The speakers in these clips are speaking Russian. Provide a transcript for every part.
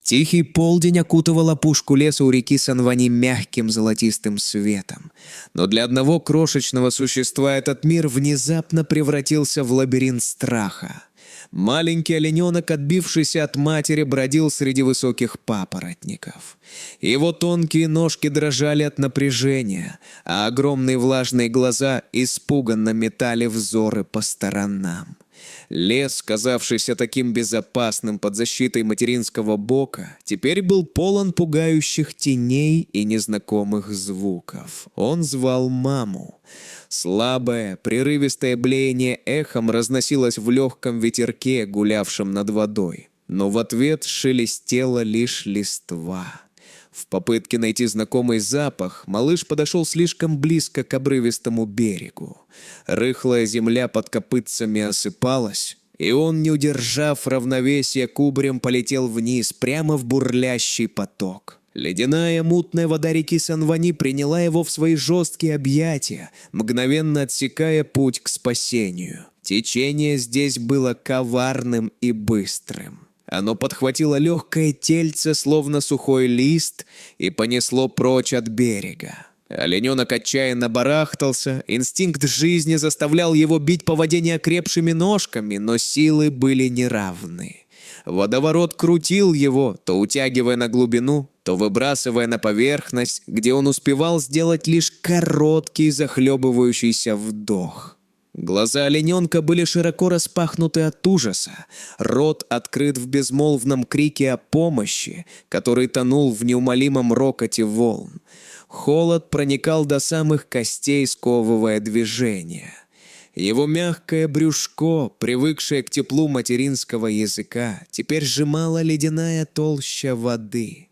Тихий полдень окутывал опушку леса у реки Санвани мягким золотистым светом. Но для одного крошечного существа этот мир внезапно превратился в лабиринт страха. Маленький олененок, отбившийся от матери, бродил среди высоких папоротников. Его тонкие ножки дрожали от напряжения, а огромные влажные глаза испуганно метали взоры по сторонам. Лес, казавшийся таким безопасным под защитой материнского бока, теперь был полон пугающих теней и незнакомых звуков. Он звал маму. Слабое, прерывистое блеяние эхом разносилось в легком ветерке, гулявшем над водой. Но в ответ шелестела лишь листва. В попытке найти знакомый запах, малыш подошел слишком близко к обрывистому берегу. Рыхлая земля под копытцами осыпалась, и он, не удержав равновесия, кубарем полетел вниз, прямо в бурлящий поток. Ледяная мутная вода реки Санвани приняла его в свои жесткие объятия, мгновенно отсекая путь к спасению. Течение здесь было коварным и быстрым. Оно подхватило легкое тельце, словно сухой лист, и понесло прочь от берега. Олененок отчаянно барахтался, инстинкт жизни заставлял его бить по воде неокрепшими ножками, но силы были неравны. Водоворот крутил его, то утягивая на глубину, то выбрасывая на поверхность, где он успевал сделать лишь короткий захлебывающийся вдох. Глаза олененка были широко распахнуты от ужаса, рот открыт в безмолвном крике о помощи, который тонул в неумолимом рокоте волн. Холод проникал до самых костей, сковывая движение. Его мягкое брюшко, привыкшее к теплу материнского языка, теперь сжимала ледяная толща воды.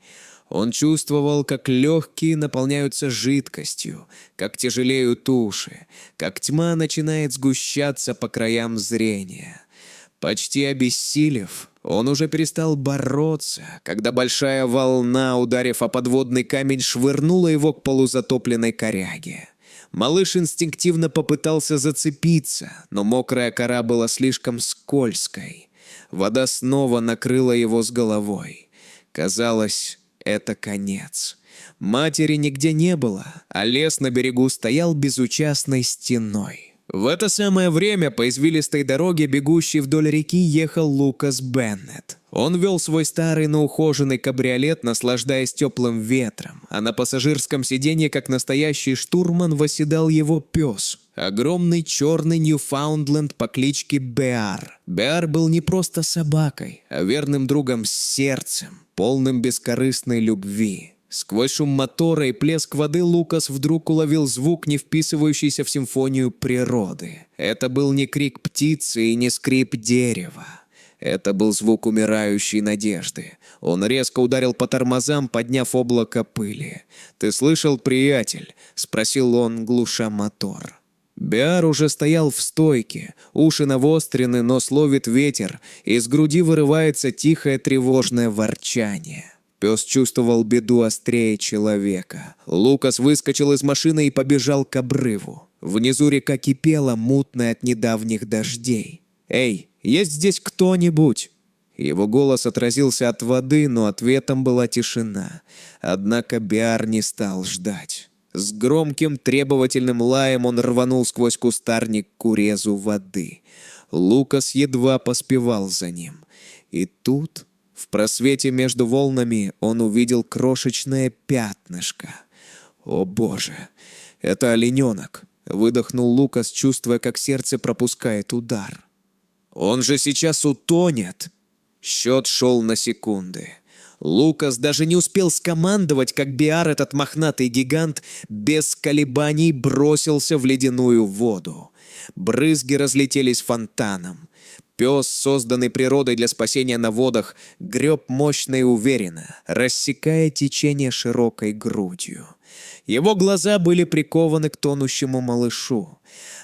Он чувствовал, как легкие наполняются жидкостью, как тяжелеют уши, как тьма начинает сгущаться по краям зрения. Почти обессилев, он уже перестал бороться, когда большая волна, ударив о подводный камень, швырнула его к полузатопленной коряге. Малыш инстинктивно попытался зацепиться, но мокрая кора была слишком скользкой. Вода снова накрыла его с головой. Казалось, это конец. Матери нигде не было, а лес на берегу стоял безучастной стеной. В это самое время по извилистой дороге, бегущей вдоль реки, ехал Лукас Беннет. Он вел свой старый, но ухоженный кабриолет, наслаждаясь теплым ветром, а на пассажирском сиденье, как настоящий штурман, восседал его пес. Огромный черный Ньюфаундленд по кличке Беар. Беар был не просто собакой, а верным другом с сердцем, полным бескорыстной любви. Сквозь шум мотора и плеск воды Лукас вдруг уловил звук, не вписывающийся в симфонию природы. Это был не крик птицы и не скрип дерева. Это был звук умирающей надежды. Он резко ударил по тормозам, подняв облако пыли. «Ты слышал, приятель?» – спросил он, глуша мотор. Беар уже стоял в стойке, уши навострены, нос ловит ветер, и из груди вырывается тихое тревожное ворчание. Пес чувствовал беду острее человека. Лукас выскочил из машины и побежал к обрыву. Внизу река кипела, мутная от недавних дождей. «Эй, есть здесь кто-нибудь?» Его голос отразился от воды, но ответом была тишина. Однако Беар не стал ждать. С громким требовательным лаем он рванул сквозь кустарник к урезу воды. Лукас едва поспевал за ним. И тут, в просвете между волнами, он увидел крошечное пятнышко. «О боже, это олененок!» — выдохнул Лукас, чувствуя, как сердце пропускает удар. «Он же сейчас утонет!» Счет шел на секунды. Лукас даже не успел скомандовать, как Беар, этот мохнатый гигант, без колебаний бросился в ледяную воду. Брызги разлетелись фонтаном. Пес, созданный природой для спасения на водах, греб мощно и уверенно, рассекая течение широкой грудью. Его глаза были прикованы к тонущему малышу.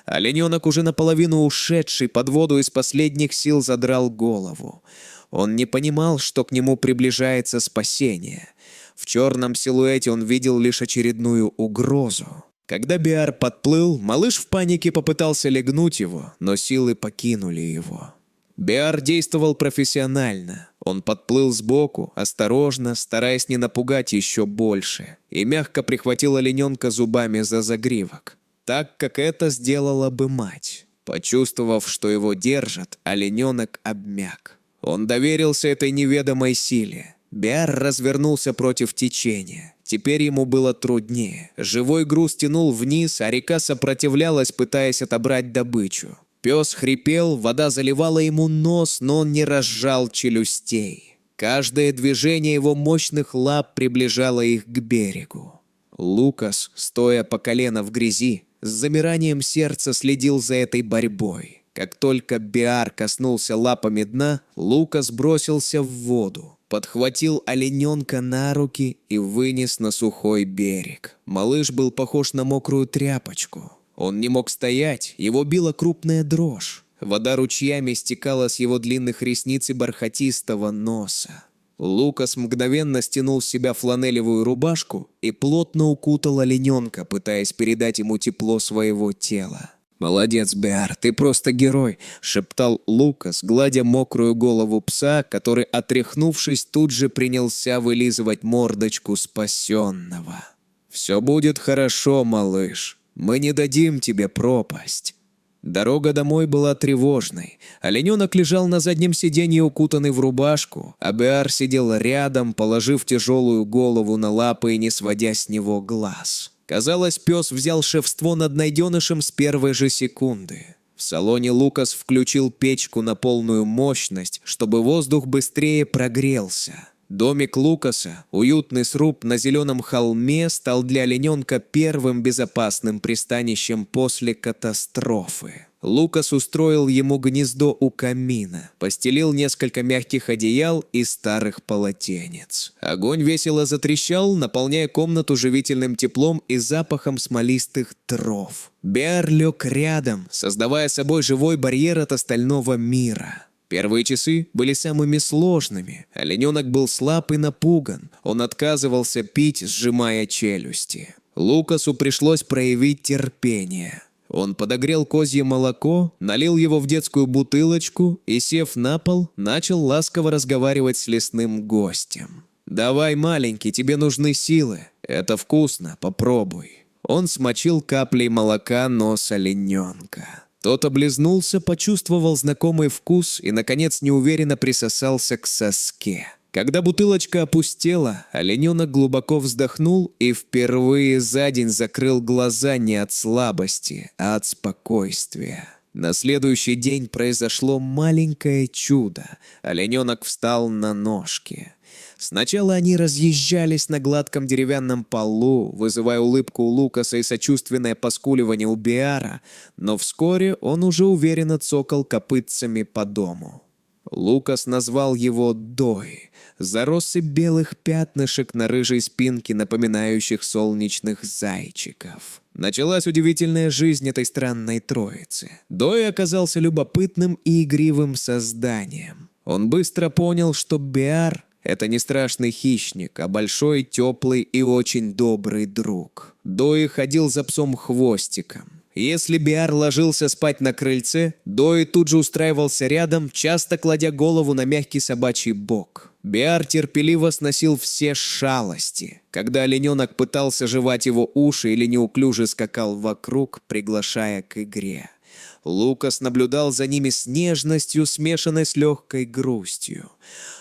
Олененок, уже наполовину ушедший под воду, из последних сил задрал голову. Он не понимал, что к нему приближается спасение. В черном силуэте он видел лишь очередную угрозу. Когда Беар подплыл, малыш в панике попытался легнуть его, но силы покинули его. Беар действовал профессионально. Он подплыл сбоку, осторожно, стараясь не напугать еще больше, и мягко прихватил олененка зубами за загривок, так, как это сделала бы мать. Почувствовав, что его держат, олененок обмяк. Он доверился этой неведомой силе. Беар развернулся против течения. Теперь ему было труднее. Живой груз тянул вниз, а река сопротивлялась, пытаясь отобрать добычу. Пес хрипел, вода заливала ему нос, но он не разжал челюстей. Каждое движение его мощных лап приближало их к берегу. Лукас, стоя по колено в грязи, с замиранием сердца следил за этой борьбой. Как только Беар коснулся лапами дна, Лукас бросился в воду, подхватил олененка на руки и вынес на сухой берег. Малыш был похож на мокрую тряпочку. Он не мог стоять, его била крупная дрожь. Вода ручьями стекала с его длинных ресниц и бархатистого носа. Лукас мгновенно стянул с себя фланелевую рубашку и плотно укутал олененка, пытаясь передать ему тепло своего тела. «Молодец, Беар, ты просто герой», — шептал Лукас, гладя мокрую голову пса, который, отряхнувшись, тут же принялся вылизывать мордочку спасенного. «Все будет хорошо, малыш. Мы не дадим тебе пропасть». Дорога домой была тревожной. Олененок лежал на заднем сиденье, укутанный в рубашку, а Беар сидел рядом, положив тяжелую голову на лапы и не сводя с него глаз. Казалось, пес взял шефство над найденышем с первой же секунды. В салоне Лукас включил печку на полную мощность, чтобы воздух быстрее прогрелся. Домик Лукаса, уютный сруб на зеленом холме, стал для олененка первым безопасным пристанищем после катастрофы. Лукас устроил ему гнездо у камина, постелил несколько мягких одеял и старых полотенец. Огонь весело затрещал, наполняя комнату живительным теплом и запахом смолистых дров. Беар лег рядом, создавая собой живой барьер от остального мира. Первые часы были самыми сложными. Олененок был слаб и напуган. Он отказывался пить, сжимая челюсти. Лукасу пришлось проявить терпение. Он подогрел козье молоко, налил его в детскую бутылочку и, сев на пол, начал ласково разговаривать с лесным гостем. «Давай, маленький, тебе нужны силы. Это вкусно, попробуй». Он смочил каплей молока нос олененка. Тот облизнулся, почувствовал знакомый вкус и, наконец, неуверенно присосался к соске. Когда бутылочка опустела, олененок глубоко вздохнул и впервые за день закрыл глаза не от слабости, а от спокойствия. На следующий день произошло маленькое чудо. Олененок встал на ножки. Сначала они разъезжались на гладком деревянном полу, вызывая улыбку у Лукаса и сочувственное поскуливание у Беара, но вскоре он уже уверенно цокал копытцами по дому. Лукас назвал его Дой, за россыпь белых пятнышек на рыжей спинке, напоминающих солнечных зайчиков. Началась удивительная жизнь этой странной троицы. Дой оказался любопытным и игривым созданием. Он быстро понял, что Беар — это не страшный хищник, а большой, теплый и очень добрый друг. Дой ходил за псом хвостиком. Если Беар ложился спать на крыльце, Дой тут же устраивался рядом, часто кладя голову на мягкий собачий бок. Беар терпеливо сносил все шалости. Когда олененок пытался жевать его уши или неуклюже скакал вокруг, приглашая к игре. Лукас наблюдал за ними с нежностью, смешанной с легкой грустью.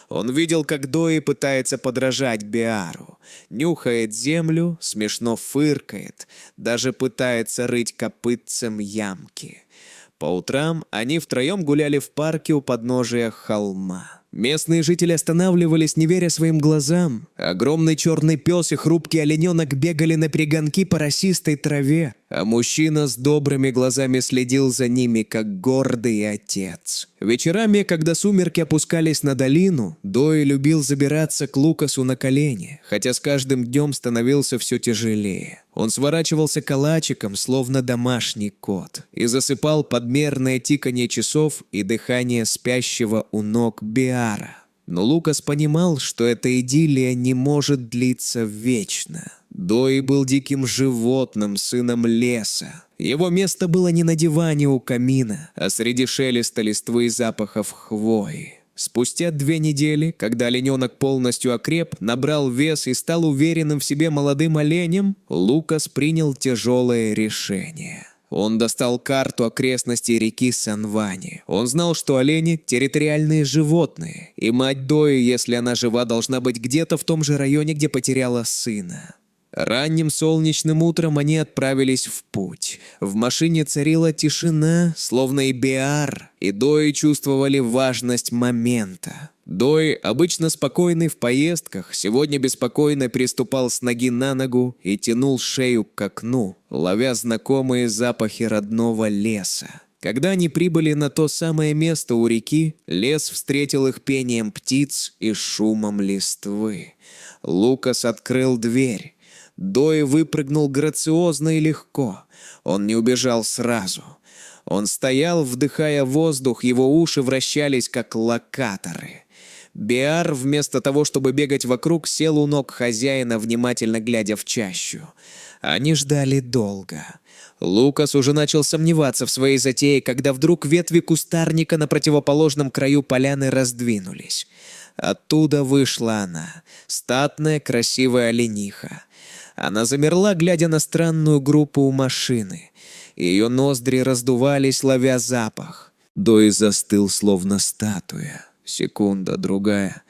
Он видел, как Дой пытается подражать Беару. Нюхает землю, смешно фыркает, даже пытается рыть копытцем ямки. По утрам они втроем гуляли в парке у подножия холма. Местные жители останавливались, не веря своим глазам. Огромный черный пес и хрупкий олененок бегали на перегонки по росистой траве, а мужчина с добрыми глазами следил за ними, как гордый отец. Вечерами, когда сумерки опускались на долину, Дой любил забираться к Лукасу на колени, хотя с каждым днем становился все тяжелее. Он сворачивался калачиком, словно домашний кот, и засыпал под мерное тиканье часов и дыхание спящего у ног Беара. Но Лукас понимал, что эта идиллия не может длиться вечно. Дой был диким животным, сыном леса. Его место было не на диване у камина, а среди шелеста листвы и запахов хвои. Спустя 2 недели, когда олененок полностью окреп, набрал вес и стал уверенным в себе молодым оленем, Лукас принял тяжелое решение. Он достал карту окрестностей реки Санвани. Он знал, что олени – территориальные животные, и мать Дои, если она жива, должна быть где-то в том же районе, где потеряла сына. Ранним солнечным утром они отправились в путь. В машине царила тишина, словно и Беар, и Дои чувствовали важность момента. Дои, обычно спокойный в поездках, сегодня беспокойно переступал с ноги на ногу и тянул шею к окну, ловя знакомые запахи родного леса. Когда они прибыли на то самое место у реки, лес встретил их пением птиц и шумом листвы. Лукас открыл дверь. Дои выпрыгнул грациозно и легко. Он не убежал сразу. Он стоял, вдыхая воздух, его уши вращались, как локаторы. Беар, вместо того, чтобы бегать вокруг, сел у ног хозяина, внимательно глядя в чащу. Они ждали долго. Лукас уже начал сомневаться в своей затее, когда вдруг ветви кустарника на противоположном краю поляны раздвинулись. Оттуда вышла она, статная, красивая олениха. Она замерла, глядя на странную группу у машины. Ее ноздри раздувались, ловя запах. Дои застыл, словно статуя. Секунда, другая.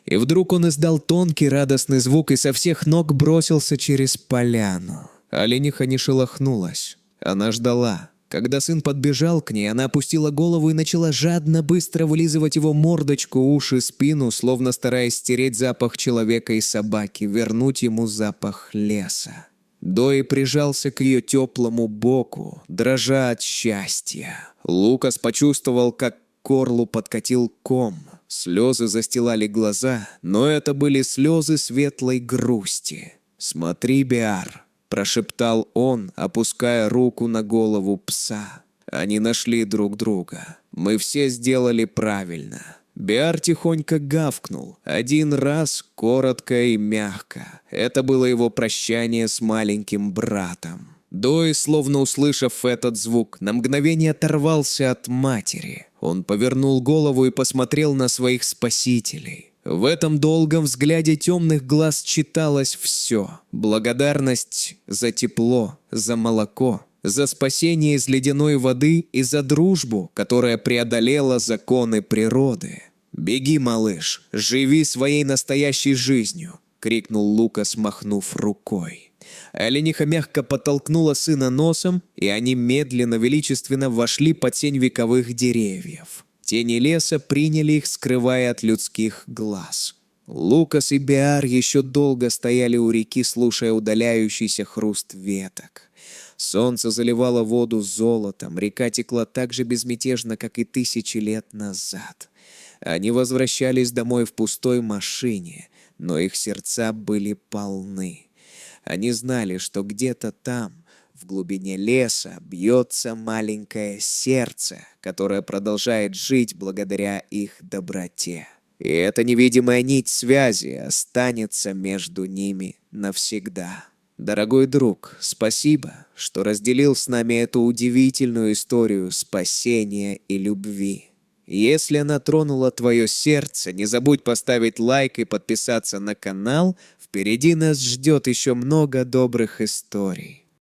И вдруг он издал тонкий радостный звук и со всех ног бросился через поляну. Олениха не шелохнулась. Она ждала. Когда сын подбежал к ней, она опустила голову и начала жадно, быстро вылизывать его мордочку, уши, спину, словно стараясь стереть запах человека и собаки, вернуть ему запах леса. Дои прижался к ее теплому боку, дрожа от счастья. Лукас почувствовал, как к горлу подкатил ком. Слезы застилали глаза, но это были слезы светлой грусти. «Смотри, Беар», – прошептал он, опуская руку на голову пса. Они нашли друг друга. Мы все сделали правильно. Беар тихонько гавкнул. 1 раз, коротко и мягко. Это было его прощание с маленьким братом. Дои, словно услышав этот звук, на мгновение оторвался от матери. Он повернул голову и посмотрел на своих спасителей. В этом долгом взгляде темных глаз читалось все. Благодарность за тепло, за молоко, за спасение из ледяной воды и за дружбу, которая преодолела законы природы. «Беги, малыш, живи своей настоящей жизнью!» — крикнул Лукас, махнув рукой. Олениха мягко подтолкнула сына носом, и они медленно, величественно вошли под тень вековых деревьев. Тени леса приняли их, скрывая от людских глаз. Лукас и Беар еще долго стояли у реки, слушая удаляющийся хруст веток. Солнце заливало воду золотом, река текла так же безмятежно, как и 1000 лет назад. Они возвращались домой в пустой машине, но их сердца были полны. Они знали, что где-то там, в глубине леса, бьется маленькое сердце, которое продолжает жить благодаря их доброте. И эта невидимая нить связи останется между ними навсегда. Дорогой друг, спасибо, что разделил с нами эту удивительную историю спасения и любви. Если она тронула твое сердце, не забудь поставить лайк и подписаться на канал. Впереди нас ждет еще много добрых историй.